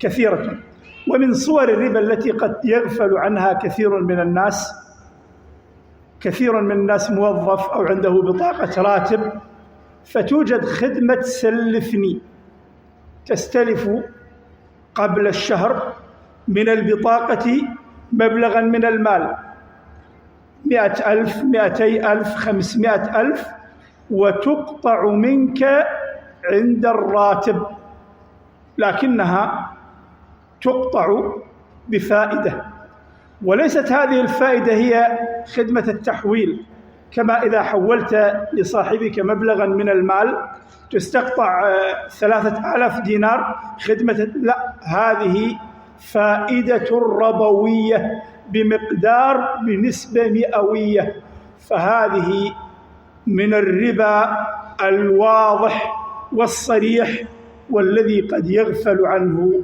كثيرة. ومن صور الربا التي قد يغفل عنها كثير من الناس موظف أو عنده بطاقة راتب، فتوجد خدمة سلفني، تستلف قبل الشهر من البطاقة مبلغا من المال، 100,000 200,000 500,000، وتقطع منك عند الراتب، لكنها تقطع بفائدة، وليست هذه الفائدة هي خدمة التحويل، كما إذا حولت لصاحبك مبلغا من المال تستقطع 3,000 دينار خدمة، لا، هذه فائدة ربوية بنسبة مئوية، فهذه من الربا الواضح والصريح والذي قد يغفل عنه